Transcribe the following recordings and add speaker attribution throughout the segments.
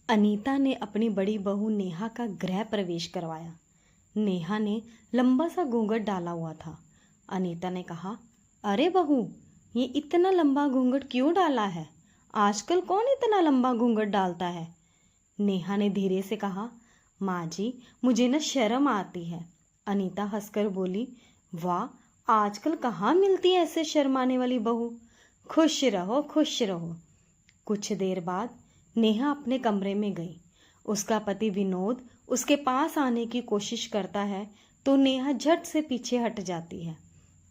Speaker 1: अनीता ने अपनी बड़ी बहू नेहा का गृह प्रवेश करवाया। नेहा ने लंबा सा घूंघट डाला हुआ था। अनीता ने कहा, अरे बहू, ये इतना लंबा घूंघट क्यों डाला है? आजकल कौन इतना लंबा घूंघट डालता है? नेहा ने धीरे से कहा, माँ जी, मुझे न शर्म आती है। अनीता हंसकर बोली, वाह, आजकल कहाँ मिलती है ऐसे शर्माने वाली बहू। खुश रहो, खुश रहो। कुछ देर बाद नेहा अपने कमरे में गई। उसका पति विनोद उसके पास आने की कोशिश करता है तो नेहा झट से पीछे हट जाती है।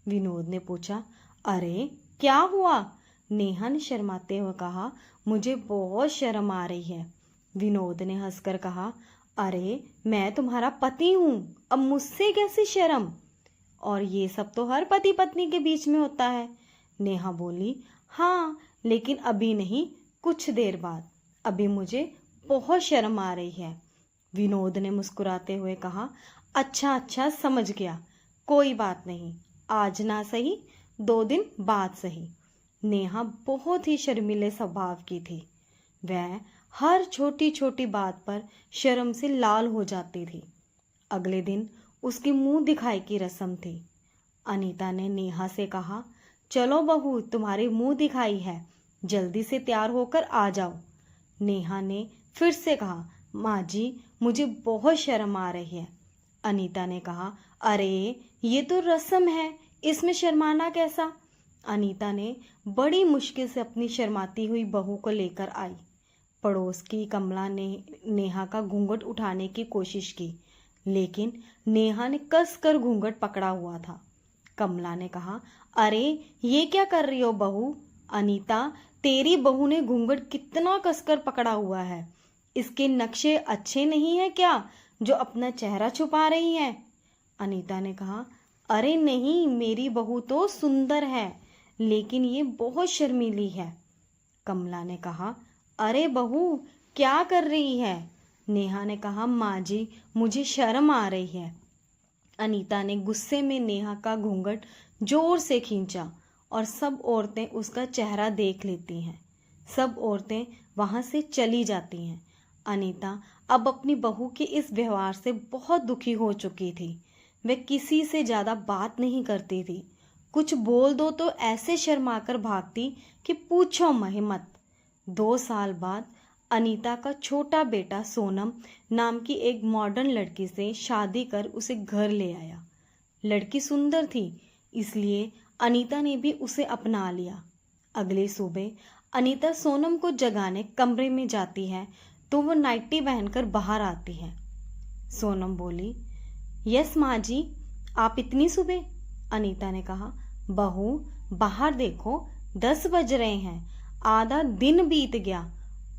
Speaker 1: विनोद ने पूछा, अरे क्या हुआ? नेहा ने शर्माते हुए कहा, मुझे बहुत शर्म आ रही है। विनोद ने हंसकर कहा, अरे मैं तुम्हारा पति हूँ, अब मुझसे कैसी शर्म? और ये सब तो हर पति पत्नी के बीच में होता है। नेहा बोली, हाँ, लेकिन अभी नहीं, कुछ देर बाद। अभी मुझे बहुत शर्म आ रही है। विनोद ने मुस्कुराते हुए कहा, अच्छा अच्छा, समझ गया, कोई बात नहीं, आज ना सही, 2 दिन बाद सही। नेहा बहुत ही शर्मीले स्वभाव की थी। वह हर छोटी छोटी बात पर शर्म से लाल हो जाती थी। अगले दिन उसकी मुंह दिखाई की रस्म थी। अनीता ने नेहा से कहा, चलो बहू, तुम्हारी मुंह दिखाई है, जल्दी से तैयार होकर आ जाओ। नेहा ने फिर से कहा, माँ जी, मुझे बहुत शर्म आ रही है। अनीता ने कहा, अरे ये तो रस्म है, इसमें शर्माना कैसा? अनीता ने बड़ी मुश्किल से अपनी शर्माती हुई बहू को लेकर आई। पड़ोस की कमला ने नेहा का घूंघट उठाने की कोशिश की, लेकिन नेहा ने कसकर घूंघट पकड़ा हुआ था। कमला ने कहा, अरे ये क्या कर रही हो बहू? अनीता, तेरी बहू ने घूंघट कितना कसकर पकड़ा हुआ है। इसके नक्शे अच्छे नहीं है क्या, जो अपना चेहरा छुपा रही है? अनीता ने कहा, अरे नहीं, मेरी बहू तो सुंदर है, लेकिन ये बहुत शर्मीली है। कमला ने कहा, अरे बहू, क्या कर रही है? नेहा ने कहा, माँ जी, मुझे शर्म आ रही है। अनीता ने गुस्से में नेहा का घूंघट जोर से खींचा और सब औरतें उसका चेहरा देख लेती हैं। सब औरतें वहां से चली जाती हैं। अनीता अब अपनी बहू के इस व्यवहार से बहुत दुखी हो चुकी थी। वह किसी से ज़्यादा बात नहीं करती थी। कुछ बोल दो तो ऐसे शर्माकर भागती कि पूछो मत। 2 साल बाद अनीता का छोटा बेटा सोनम नाम की एक मॉडर्न लड़की से शादी कर उसे घर ले आया। लड़की सुंदर थी, इसलिए अनीता ने भी उसे अपना लिया। अगली सुबह अनीता सोनम को जगाने कमरे में जाती है तो वो नाइटी पहनकर बाहर आती है। सोनम बोली, यस माँ जी, आप इतनी सुबह? अनीता ने कहा, बहू, बाहर देखो, 10 बज रहे हैं, आधा दिन बीत गया,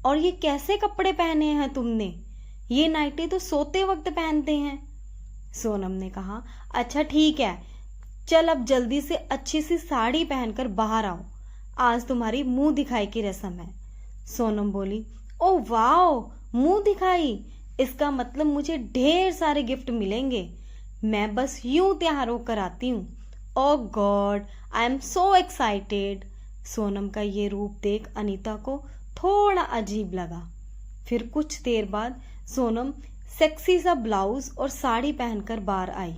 Speaker 1: और ये कैसे कपड़े पहने हैं तुमने? ये नाइटी तो सोते वक्त पहनते हैं। सोनम ने कहा, अच्छा ठीक है, चल अब जल्दी से अच्छी सी साड़ी पहनकर बाहर आओ, आज तुम्हारी मुंह दिखाई की रस्म है। सोनम बोली, ओ वाओ, मुंह दिखाई, इसका मतलब मुझे ढेर सारे गिफ्ट मिलेंगे। मैं बस यूं तैयार होकर आती हूँ। Oh god, I am so excited. Sonam का ये रूप देख अनीता को थोड़ा अजीब लगा। फिर कुछ देर बाद सोनम सेक्सी सा ब्लाउज और साड़ी पहनकर बाहर आई।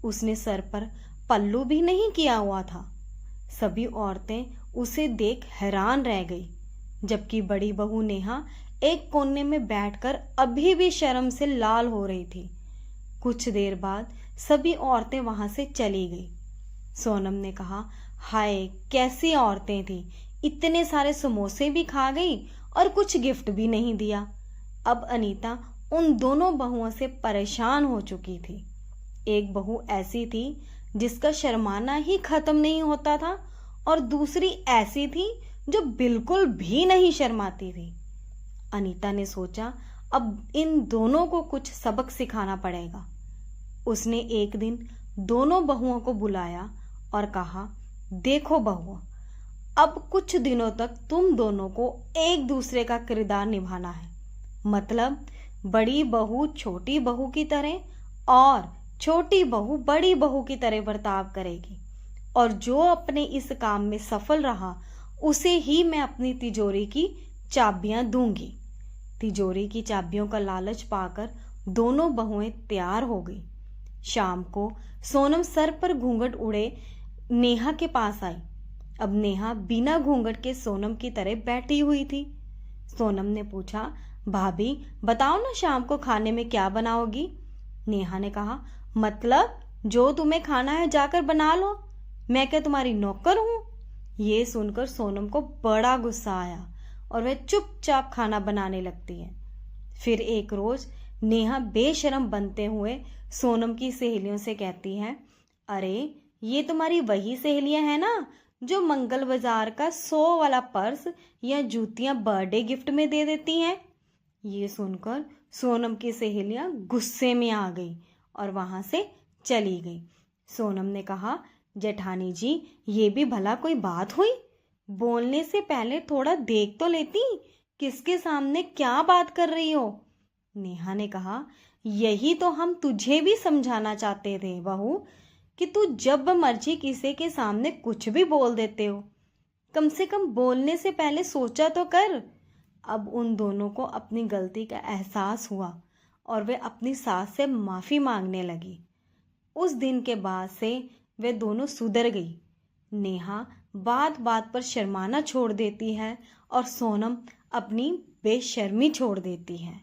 Speaker 1: उसने सर पर पल्लू भी नहीं किया हुआ था। सभी औरतें उसे देख हैरान रह गई, जबकि बड़ी बहू नेहा एक कोने में बैठकर अभी भी शर्म से लाल हो रही थी। कुछ देर बाद सभी औरतें वहां से चली गई। सोनम ने कहा, हाय, कैसी औरतें थी, इतने सारे समोसे भी खा गई और कुछ गिफ्ट भी नहीं दिया। अब अनीता उन दोनों बहुओं से परेशान हो चुकी थी। एक बहू ऐसी थी जिसका शर्माना ही खत्म नहीं होता था, और दूसरी ऐसी थी जो बिल्कुल भी नहीं शर्माती थी। अनीता ने सोचा, अब इन दोनों को कुछ सबक सिखाना पड़ेगा। उसने एक दिन दोनों बहुओं को बुलाया और कहा, देखो बहुओं, अब कुछ दिनों तक तुम दोनों को एक दूसरे का किरदार निभाना है। मतलब बड़ी बहू छोटी बहू की तरह और छोटी बहू बड़ी बहू की तरह बर्ताव करेगी, और जो अपने इस काम में सफल रहा उसे ही मैं अपनी तिजोरी की चाबियां दूंगी। तिजोरी की चाबियों का लालच पाकर दोनों बहुएं तैयार हो गई। शाम को सोनम सर पर घूंघट उड़े नेहा के पास आई। अब नेहा बिना घूंघट के सोनम की तरह बैठी हुई थी। सोनम ने पूछा, भाभी बताओ ना शाम को खाने में क्या बनाओगी? नेहा ने कहा, मतलब जो तुम्हें खाना है जाकर बना लो, मैं क्या तुम्हारी नौकर हूं? ये सुनकर सोनम को बड़ा गुस्सा आया और वह चुपचाप खाना बनाने लगती है। फिर एक रोज नेहा बेशर्म बनते हुए सोनम की सहेलियों से कहती है, अरे ये तुम्हारी वही सहेलियां हैं ना जो मंगल बाजार का 100 वाला पर्स या जूतियां बर्थडे गिफ्ट में दे देती हैं। ये सुनकर सोनम की सहेलियां गुस्से में आ गई और वहां से चली गई। सोनम ने कहा, जेठानी जी ये भी भला कोई बात हुई? बोलने से पहले थोड़ा देख तो लेती किसके सामने क्या बात कर रही हो। नेहा ने कहा, यही तो हम तुझे भी समझाना चाहते थे बहू, कि तू जब मर्जी किसी के सामने कुछ भी बोल देते हो। कम से कम बोलने से पहले सोचा तो कर। अब उन दोनों को अपनी गलती का एहसास हुआ और वे अपनी सास से माफी मांगने लगी। उस दिन के बाद से वे दोनों सुधर गई। नेहा बात बात पर शर्माना छोड़ देती है और सोनम अपनी बेशर्मी छोड़ देती है।